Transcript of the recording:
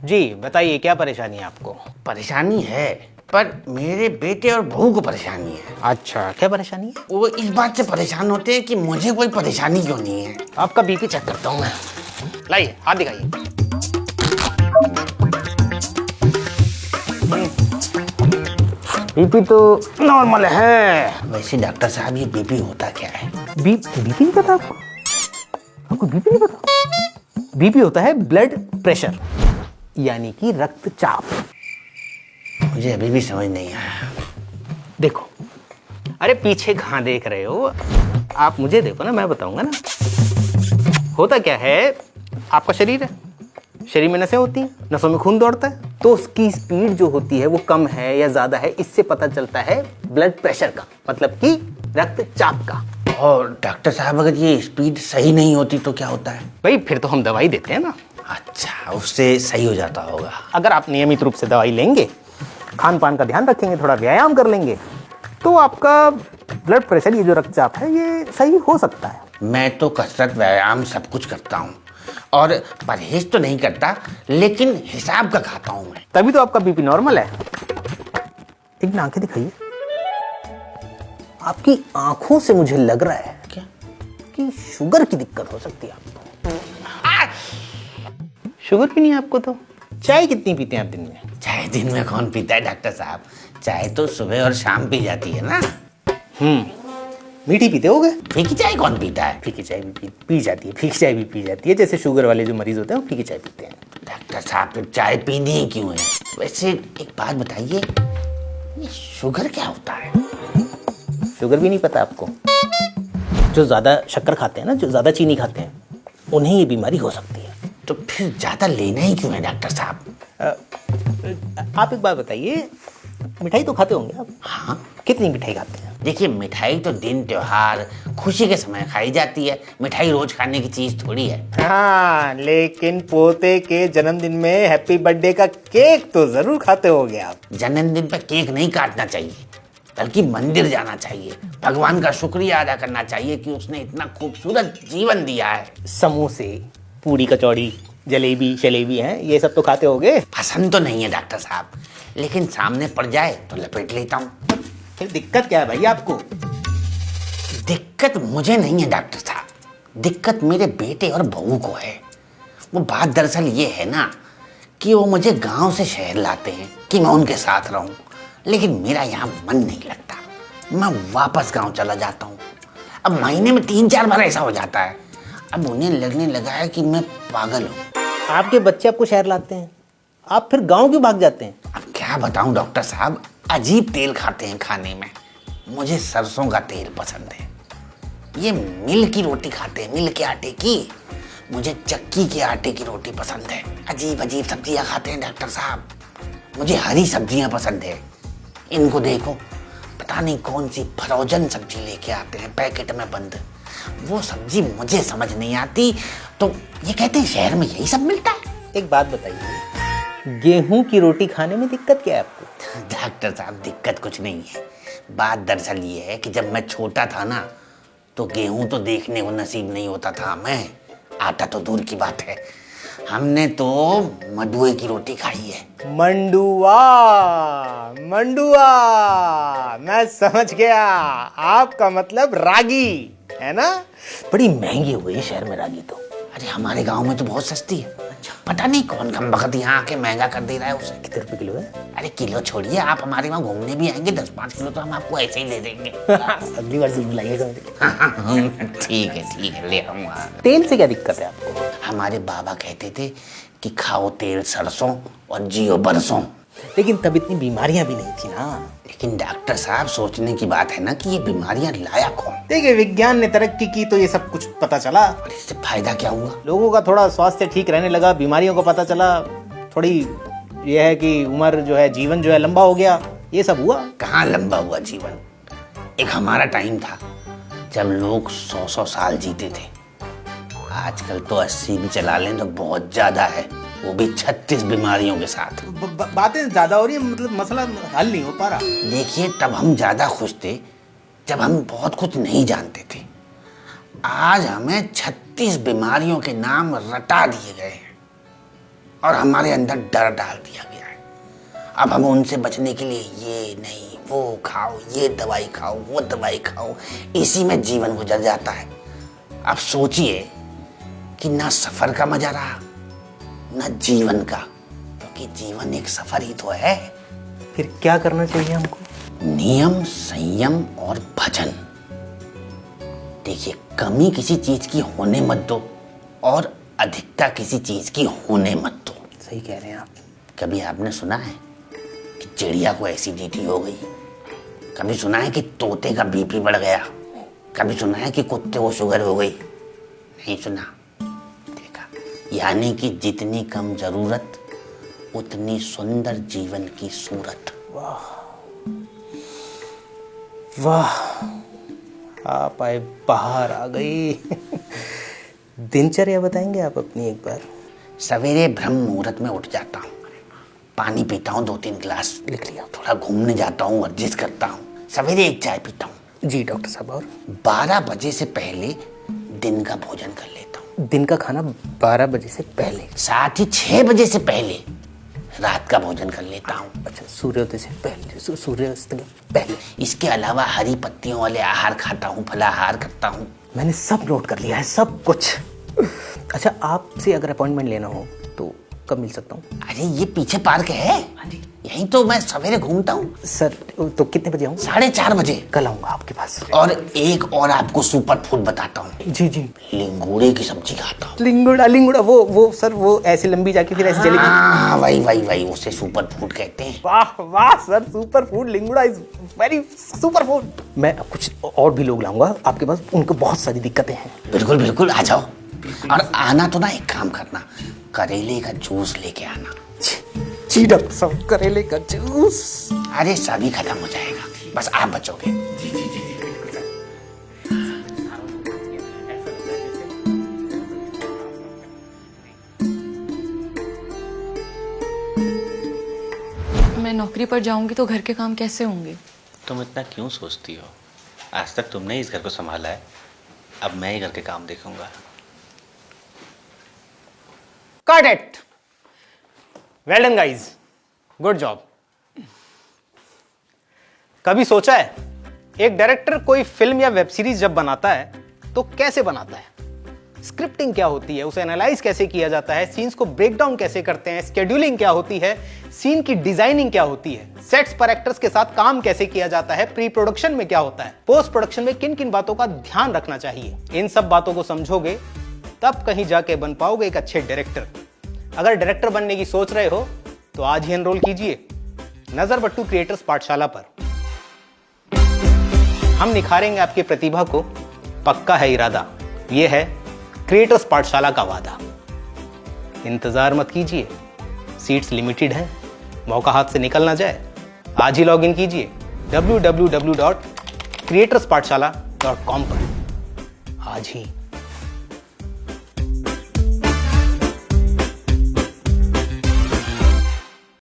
जी बताइए, क्या परेशानी है आपको? परेशानी है, पर मेरे बेटे और बहू को परेशानी है। अच्छा, क्या परेशानी है? वो इस बात से परेशान होते हैं कि मुझे कोई परेशानी क्यों नहीं है। आपका बीपी चेक करता हूँ मैं। लाइए, हाथ दिखाइए। बीपी तो नॉर्मल है। वैसे डॉक्टर साहब, ये बीपी होता क्या है? बीपी नहीं पता आपको? आपको बीपी नहीं पता? बीपी होता है ब्लड प्रेशर, यानी कि रक्तचाप। मुझे अभी भी समझ नहीं आया। देखो, अरे पीछे कहाँ देख रहे हो? आप मुझे देखो ना, मैं बताऊंगा ना। होता क्या है, आपका शरीर है, शरीर में नसें होती हैं, नसों में खून दौड़ता है, तो उसकी स्पीड जो होती है वो कम है या ज्यादा है, इससे पता चलता है ब्लड प्रेशर का, मतलब कि रक्तचाप का। और डॉक्टर साहब, अगर ये स्पीड सही नहीं होती तो क्या होता है? भाई फिर तो हम दवाई देते हैं ना। अच्छा, उससे सही हो जाता होगा। अगर आप नियमित रूप से दवाई लेंगे, खान पान का ध्यान रखेंगे, थोड़ा व्यायाम कर लेंगे, तो आपका ब्लड प्रेशर, ये जो रक्तचाप है, ये सही हो सकता है। मैं तो कसरत, व्यायाम सब कुछ करता हूँ और परहेज तो नहीं करता, लेकिन हिसाब का खाता हूँ मैं। तभी तो आपका बीपी नॉर्मल है। एक मिनट आंखें दिखाइए। आपकी आंखों से मुझे लग रहा है क्या कि शुगर की दिक्कत हो सकती है आपको। शुगर भी नहीं है आपको तो? चाय कितनी पीते हैं आप दिन में? चाय दिन में कौन पीता है डॉक्टर साहब? चाय तो सुबह और शाम पी जाती है ना। मीठी पीते होगे? फीकी चाय कौन पीता है? फीकी चाय भी पी जाती है, फीकी चाय भी पी जाती है। जैसे शुगर वाले जो मरीज होते हैं वो फीकी चाय पीते हैं। डॉक्टर साहब, फिर चाय पीनी ही क्यों है? वैसे एक बात बताइए, ये शुगर क्या होता है? शुगर भी नहीं पता आपको? जो ज्यादा शक्कर खाते हैं ना, जो ज्यादा चीनी खाते हैं, उन्हें ये बीमारी हो सकती है। तो फिर ज्यादा लेना ही क्यों है डॉक्टर साहब? आप एक बात बताइए, मिठाई तो खाते होंगे आप? हाँ। कितनी मिठाई खाते हैं? देखिए, मिठाई तो दिन त्योहार, खुशी के समय खाई जाती है। मिठाई रोज खाने की चीज थोड़ी है। हाँ, लेकिन पोते के जन्मदिन में हैप्पी बर्थडे का केक तो जरूर खाते होंगे आप। जन्मदिन पर केक नहीं काटना चाहिए, बल्कि मंदिर जाना चाहिए, भगवान का शुक्रिया अदा करना चाहिए कि उसने इतना खूबसूरत जीवन दिया है। समोसे, पूरी कचौड़ी, जलेबी शलेबी हैं, ये सब तो खाते होगे? पसंद तो नहीं है डॉक्टर साहब, लेकिन सामने पड़ जाए तो लपेट लेता हूँ। फिर दिक्कत क्या है भाई आपको? दिक्कत मुझे नहीं है डॉक्टर साहब, दिक्कत मेरे बेटे और बहू को है। वो बात दरअसल ये है ना कि वो मुझे गांव से शहर लाते हैं कि मैं उनके साथ रहूं, लेकिन मेरा यहाँ मन नहीं लगता। मैं वापस गांव चला जाता हूँ। अब महीने में 3-4 बार ऐसा हो जाता है। अब उन्हें लगने लगा है कि मैं पागल हूँ। आपके बच्चे आपको शहर लाते हैं, आप फिर गांव क्यों भाग जाते हैं? अब क्या बताऊं डॉक्टर साहब, अजीब तेल खाते हैं खाने में। मुझे सरसों का तेल पसंद है। ये मिल की रोटी खाते हैं, मिल के आटे की। मुझे चक्की के आटे की रोटी पसंद है। अजीब अजीब सब्जियां खाते हैं डॉक्टर साहब। मुझे हरी सब्जियां पसंद है। इनको देखो, पता नहीं कौन सी फ्रोजन सब्जी लेके आते हैं पैकेट में बंद। वो सब्जी मुझे समझ नहीं आती। तो ये कहते हैं शहर में यही सब मिलता है। एक बात बताइए, गेहूं की रोटी खाने में दिक्कत क्या है आपको? डॉक्टर साहब, दिक्कत कुछ नहीं है। बात दरअसल ये है कि जब मैं छोटा था ना, तो गेहूं तो देखने को नसीब नहीं होता था हमें, आटा तो दूर की बात है। हमने तो मंडुए की रोटी खाई है। मंडुआ, मंडुआ, मैं समझ गया। आपका मतलब रागी है ना? बड़ी महंगी हो गई है शहर में रागी तो। अरे हमारे गांव में तो बहुत सस्ती है। अच्छा, पता नहीं कौन कम वक्त यहाँ आके महंगा कर दे रहा है उसे। कितने रुपए किलो है? अरे किलो छोड़िए, आप हमारे वहाँ घूमने भी आएंगे 10-5 किलो तो हम आपको ऐसे ही दे देंगे। अगली बार से लाइएगा। ठीक है, ले आऊंगा। तेल से क्या दिक्कत है आपको? हमारे बाबा कहते थे कि खाओ तेल सरसों और जियो बरसों। लेकिन तब इतनी बीमारियां भी नहीं थी ना। लेकिन डॉक्टर साहब, सोचने की बात है ना कि ये बीमारियां लाया कौन? देखिए, विज्ञान ने तरक्की की तो ये सब कुछ पता चला। और इससे फायदा क्या हुआ? लोगों का थोड़ा स्वास्थ्य ठीक रहने लगा, बीमारियों को पता चला, थोड़ी ये है कि उम्र जो है, जीवन जो है लंबा हो गया, ये सब हुआ। कहाँ लंबा हुआ जीवन? एक हमारा टाइम था जब लोग 100-100 साल जीते थे। आजकल तो 80 भी चला लें तो बहुत ज्यादा है, वो भी 36 बीमारियों के साथ। बातें ज्यादा हो रही है, मतलब मसला हल नहीं हो पा रहा। देखिए, तब हम ज्यादा खुश थे जब हम बहुत कुछ नहीं जानते थे। आज हमें 36 बीमारियों के नाम रटा दिए गए हैं और हमारे अंदर डर डाल दिया गया है। अब हम उनसे बचने के लिए ये नहीं वो खाओ, ये दवाई खाओ, वो दवाई खाओ, इसी में जीवन गुजर जाता है। अब सोचिए कि ना सफर का मजा रहा ना जीवन का, क्योंकि जीवन एक सफर ही तो है। फिर क्या करना चाहिए हमको? नियम, संयम और भजन। देखिए, कमी किसी चीज की होने मत दो और अधिकता किसी चीज की होने मत दो। सही कह रहे हैं आप। कभी आपने सुना है कि चिड़िया को एसिडिटी हो गई? कभी सुना है कि तोते का बीपी बढ़ गया? कभी सुना है कि कुत्ते को शुगर हो गई? नहीं सुना। देखा, यानी कि जितनी कम जरूरत उतनी सुंदर जीवन की सूरत। वाह वाह, आप आए बाहर आ गई। दिनचर्या बताएंगे आप अपनी एक बार? सवेरे ब्रह्म मुहूर्त में उठ जाता हूँ, पानी पीता हूँ 2-3 गिलास, लिख लिया। थोड़ा घूमने जाता हूँ, वर्जिश करता हूँ, सवेरे एक चाय पीता हूँ। जी डॉक्टर साहब। और 12 बजे से पहले दिन का भोजन कर लेता हूँ। दिन का खाना 12 बजे से पहले? साथ ही 6 बजे से पहले रात का भोजन कर लेता हूँ। अच्छा, सूर्योदय से पहले, सूर्यास्त के पहले। इसके अलावा हरी पत्तियों वाले आहार खाता हूँ, फलाहार करता हूँ। मैंने सब नोट कर लिया है, सब कुछ। अच्छा, आपसे अगर अपॉइंटमेंट लेना हो तो कब मिल सकता हूँ? अरे ये पीछे पार्क है, हाँ जी। यहीं तो मैं सवेरे घूमता हूँ। सर तो कितने बजे आऊँ? 4:30 बजे। कल आऊँगा आपके पास। और एक और आपको सुपर फूड बताता हूँ। जी जी। लिंगूड़े की सब्जी खाता हूँ। लिंगुड़ा, लिंगुड़ा, वो सर, वो ऐसे लंबी जाके फिर ऐसे जलेबी। हाँ, वही उसे सुपर फूड कहते हैं। वाह वाह sir, super food lingura is very super food. मैं कुछ और भी लोग लाऊंगा आपके पास, उनको बहुत सारी दिक्कतें हैं। बिल्कुल बिल्कुल, आ जाओ। और आना तो ना, एक काम करना, करेले का जूस लेके आना। जी डॉक्टर साहब, करेले का जूस? अरे सभी खत्म हो जाएगा, बस आप बचोगे। मैं नौकरी पर जाऊंगी तो घर के काम कैसे होंगे? तुम इतना क्यों सोचती हो? आज तक तुमने इस घर को संभाला है, अब मैं ही घर के काम देखूंगा। Got it. Well done guys. Good job. कभी सोचा है एक डायरेक्टर कोई फिल्म या वेब सीरीज जब बनाता है तो कैसे बनाता है? स्क्रिप्टिंग क्या होती है, उसे एनालाइज कैसे किया जाता है, सीन्स को ब्रेक डाउन कैसे करते हैं, स्केड्यूलिंग क्या होती है, सीन की डिजाइनिंग क्या होती है, सेट्स पर एक्टर्स के साथ काम कैसे किया जाता है, प्री प्रोडक्शन में क्या होता है, पोस्ट प्रोडक्शन में किन किन बातों का ध्यान रखना चाहिए। इन सब बातों को समझोगे तब कहीं जाके बन पाओगे एक अच्छे डायरेक्टर। अगर डायरेक्टर बनने की सोच रहे हो तो आज ही एनरोल कीजिए नजर बट्टू क्रिएटर्स पाठशाला पर। हम निखारेंगे आपकी प्रतिभा को, पक्का है इरादा, यह है क्रिएटर्स पाठशाला का वादा। इंतजार मत कीजिए, सीट्स लिमिटेड हैं, मौका हाथ से निकल ना जाए। आज ही लॉग इन कीजिए www.creatorspathshala.com पर, आज ही।